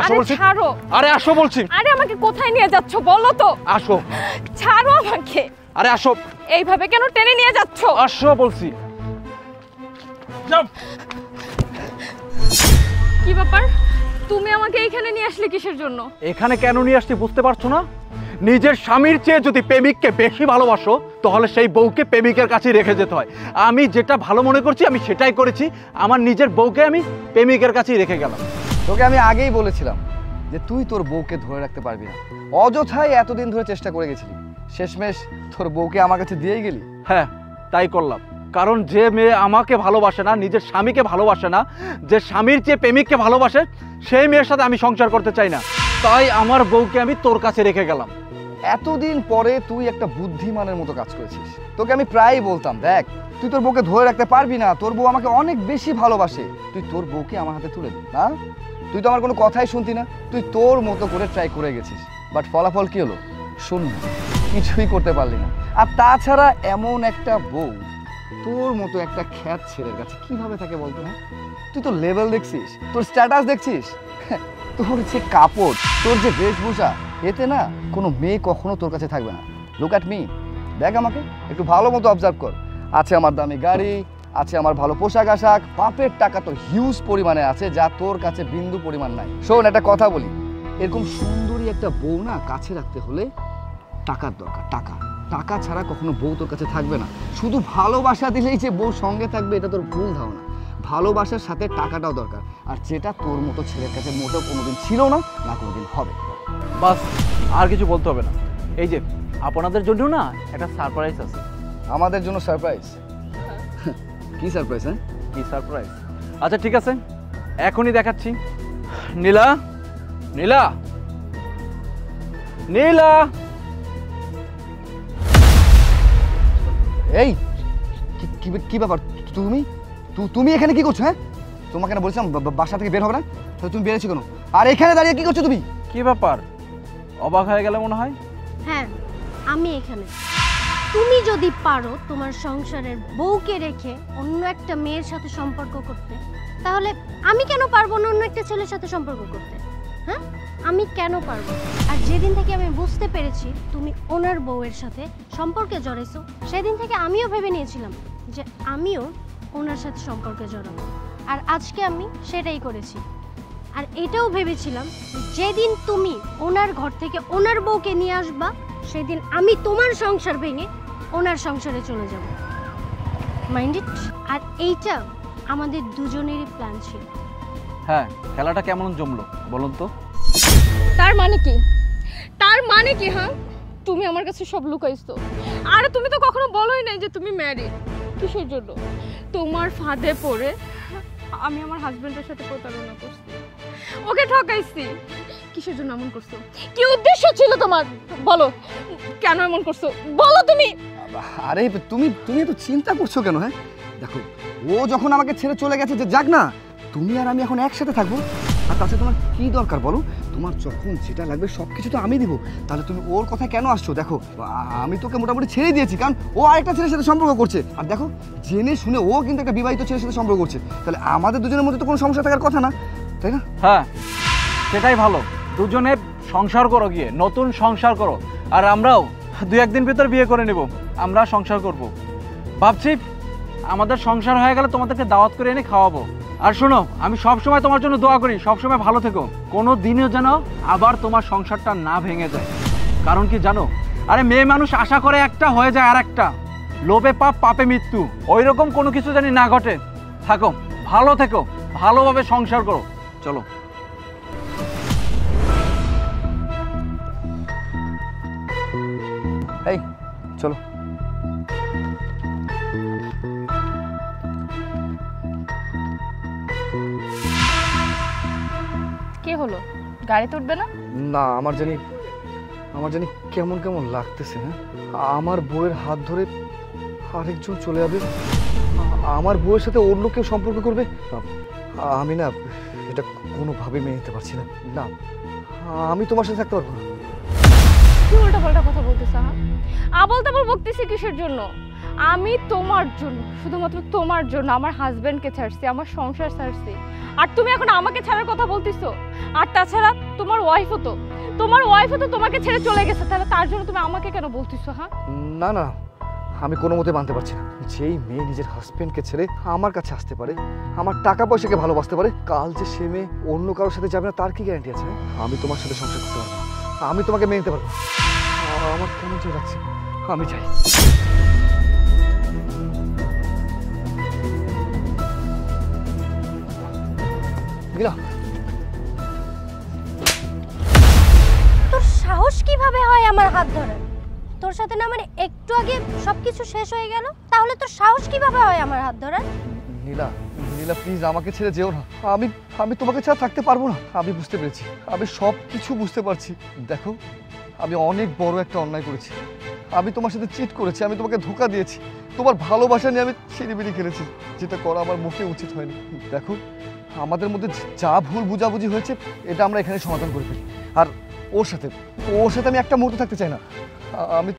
আসো বলছি। ছাড়ো। আরে আসো বলছি। আরে আমাকে কোথায় নিয়ে যাচ্ছ বলো তো? আসো। ছাড়ো আমাকে। আরে আসো। এইভাবে কেন টেনে নিয়ে যাচ্ছ? আসো বলছি। যাও। কি ব্যাপার, তুমি আমাকে এইখানে নিয়ে আসলে কিসের জন্য? এখানে কেন নিয়ে আসছি বুঝতে পারছো না? নিজের স্বামীর চেয়ে যদি প্রেমিককে বেশি ভালোবাসো তাহলে সেই বউকে প্রেমিকের কাছে রেখে যেতে হয়। আমি যেটা ভালো মনে করছি আমি সেটাই করেছি। আমার নিজের বউকে আমি প্রেমিকের কাছেই রেখে গেলাম। তোকে আমি আগেই বলেছিলাম যে তুই তোর বউকে ধরে রাখতে পারবি না। অযথাই এতদিন ধরে চেষ্টা করে গেছিলি, শেষমেশ তোর বউকে আমার কাছে দিয়েই গেলি। হ্যাঁ, তাই করলাম। কারণ যে মেয়ে আমাকে ভালোবাসে না, নিজের স্বামীকে ভালোবাসে না, যে স্বামীর চেয়ে প্রেমিককে ভালোবাসে, সেই মেয়ের সাথে আমি সংসার করতে চাই না। তাই আমার বউকে আমি তোর কাছে রেখে গেলাম। এতদিন পরে তুই একটা বুদ্ধিমানের মতো কাজ করেছিস। তোকে আমি প্রায়ই বলতাম, দেখ তুই তোর বউকে ধরে রাখতে পারবি না, তোর বউ আমাকে অনেক বেশি ভালোবাসে, তুই তোর বউকে আমার হাতে তুলে দে না। তুই তো আমার কোনো কথাই শুনতি না, তুই তোর মতো করে ট্রাই করে গেছিস, বাট ফলাফল কি হলো? শূন্য, কিছুই করতে পারলি না। আর তাছাড়া এমন একটা বউ তোর মতো একটা খ্যাত ছেলের কাছে কিভাবে থাকে বলতো না? তুই তো লেভেল দেখছিস, তোর স্ট্যাটাস দেখছিস, তোর যে কাপড়, তোর যে বেশভূষা, এতে না কোনো মেয়ে কখনো তোর কাছে থাকবে না। লুক অ্যাট মি, দেখ আমাকে একটু ভালো মতো অবজার্ভ কর। আছে আমার দামি গাড়ি, আছে আমার ভালো পোশাক আশাক, বাপের টাকা তো হিউজ পরিমাণে আছে, যা তোর কাছে বিন্দু পরিমাণ নাই। শোন, একটা কথা বলি, এরকম সুন্দরী একটা বউ না কাছে রাখতে হলে টাকার দরকার। টাকা টাকা ছাড়া কখনো বউ তোর কাছে থাকবে না। শুধু ভালোবাসা দিলেই যে বউ সঙ্গে থাকবে এটা তোর ভুল ধারণা। ভালোবাসার সাথে টাকাটাও দরকার, আর যেটা তোর মতো ছেলের কাছে মোটেও কোনোদিন ছিল না, না কোনোদিন হবে। বাস, আর কিছু বলতে হবে না। এই যে আপনাদের জন্য না একটা সারপ্রাইজ আছে। আমাদের জন্য সারপ্রাইজ? কি সারপ্রাইজ? হ্যাঁ, কি সারপ্রাইজ? আচ্ছা ঠিক আছে, এখনই দেখাচ্ছি। নীলা, নীলা, নীলা। এই কি ব্যাপার? তুমি তুমি এখানে কি করছো? হ্যাঁ, তোমাকে না বলছিলাম বাসা থেকে বের হবে না, তাহলে তুমি বেরিয়েছো কেন? আর এখানে দাঁড়িয়ে কি করছো তুমি? কি ব্যাপার, অবাক হয়ে গেলে মনে হয়? হ্যাঁ, আমি এখানে। তুমি যদি পারো তোমার সংসারের বউকে রেখে অন্য একটা মেয়ের সাথে সম্পর্ক করতে, তাহলে আমি কেন পারবো না অন্য একটা ছেলের সাথে সম্পর্ক করতে? হ্যাঁ, আমি কেন পারবো? আর যেদিন থেকে আমি বুঝতে পেরেছি তুমি ওনার বউয়ের সাথে সম্পর্কে জড়াইছো, সেদিন থেকে আমিও ভেবে নিয়েছিলাম যে আমিও ওনার সাথে সম্পর্কে জড়াবো। আর আজকে আমি সেটাই করেছি। আর এটাও ভেবেছিলাম যেদিন তুমি ওনার ঘর থেকে ওনার বউকে নিয়ে আসবা, সেদিন আমি তোমার সংসার ভেঙে ওনার সংসারে চলে যাব। Mind it? আর এইটা আমাদের দুজনেরই প্ল্যান ছিল। হ্যাঁ, খেলাটা কেমন জমলো বলুন তো? তার মানে কি? তার মানে কি? হ্যাঁ, তুমি আমার কাছে সব লুকাইছো। আর তুমি তো কখনো বলোই নাই যে তুমি ম্যারিড। কিসের জন্য? তোমার ফাঁদে পড়ে আমি আমার হাজবেন্ডের সাথে প্রতারণা করছি, ওকে ঠকাইছি। কিসের জন্য এমন করছো? কি উদ্দেশ্য ছিল তোমার? বলো, কেন এমন করছো বলো তুমি। আরে তুমি এত চিন্তা করছো কেন? হ্যাঁ দেখো, ও যখন আমাকে ছেড়ে চলে গেছে, যে যাক না, তুমি আর আমি এখন একসাথে থাকবো। আর তাছাড়া তোমার কি দরকার বলো? তোমার যখন যেটা লাগবে সব কিছু তো আমি দিব, তাহলে তুমি ওর কথা কেন আসছো? দেখো, আমি তোকে মোটামুটি ছেড়ে দিয়েছি, কারণ ও আরেকটা ছেলের সাথে সম্পর্ক করছে। আর দেখো, জেনে শুনে ও কিন্তু একটা বিবাহিত ছেলের সাথে সম্পর্ক করছে, তাহলে আমাদের দুজনের মধ্যে তো কোনো সমস্যা থাকার কথা না, তাই না? হ্যাঁ, সেটাই ভালো। দুজনে সংসার করো, গিয়ে নতুন সংসার করো। আর আমরাও 2-1 দিন ভিতর বিয়ে করে নেব, আমরা সংসার করব। ভাবছি আমাদের সংসার হয়ে গেলে তোমাদেরকে দাওয়াত করে এনে খাওয়াবো। আর শোনো, আমি সবসময় তোমার জন্য দোয়া করি, সবসময় ভালো থেকো। কোনো দিনও যেন আবার তোমার সংসারটা না ভেঙে যায়। কারণ কি জানো, আরে মেয়ে মানুষ আশা করে একটা, হয়ে যায় আর একটা। লোভে পাপ, পাপে মৃত্যু, ওই রকম কোনো কিছু জানি না ঘটে। থাকো, ভালো থেকো, ভালোভাবে সংসার করো। চলো। এই চলো। কি হলো, গাড়িতে উঠবে না? না, আমার জানি কেমন কেমন লাগতেছে। হ্যাঁ, আমার বউয়ের হাত ধরে আরেকজন চলে যাবে, আমার বউয়ের সাথে অন্য কেউ সম্পর্ক করবে। আমি না এটা কোনোভাবে মেনে নিতে পারছি না। না, আমি তোমার সাথে থাকতে পারবো না। কি উল্টা পাল্টা কথা বলতেছ? হ্যাঁ, আবল তাবল বকতেছি কিসের জন্য? আমি তোমার জন্য, শুধুমাত্র তোমার জন্য আমার হাজবেন্ডকে ছাড়ছি, আমার সংসার ছাড়ছি। আর তুমি এখন আমাকে ছাড়ার কথা বলতেছো? আর তাছাড়া তোমার ওয়াইফও তো তোমাকে ছেড়ে চলে গেছে, তাহলে তার জন্য তুমি আমাকে কেন বলতেছো? হ্যাঁ না না, আমি কোনো মতে মানতে পারছি না। যেই মেয়ে নিজের হাজবেন্ডকে ছেড়ে আমার কাছে আসতে পারে, আমার টাকা পয়সাকে ভালোবাসতে পারে, কাল যে সে মেয়ে অন্য কারোর সাথে যাবে না তার কি গ্যারান্টি আছে? আমি তোমার সাথে সংসার করতে পারবো, আমি তোমাকে মেনে নিতে পারবো। আমার কেমন চলে যাচ্ছে, আমি চাই। নীলা, তোর সাহস কিভাবে হয় আমার হাত ধরার? তোর সাথে না মানে একটু আগে সবকিছু শেষ হয়ে গেল, তাহলে তোর সাহস কিভাবে হয় আমার হাত ধরার? নীলা, নীলা প্লিজ আমাকে ছেড়ে যেও না। আমি তোমাকে ছাড়া থাকতে পারবো না। আমি বুঝতে পেরেছি, আমি সব কিছু বুঝতে পারছি। দেখো, আমি অনেক বড় একটা অন্যায় করেছি। আমি তোমার সাথে চিট করেছি, আমি তোমাকে ধোঁকা দিয়েছি, তোমার ভালোবাসা নিয়ে আমি ছিনিমিনি খেলেছি, যেটা করা আমার মুখে উচিত হয়নি। দেখো, আমাদের মধ্যে যা ভুল বুঝাবুঝি হয়েছে এটা আমরা এখানে সমাধান করে ফেলি। আর ওর সাথে আমি একটা মুহূর্ত থাকতে চাই না। আমি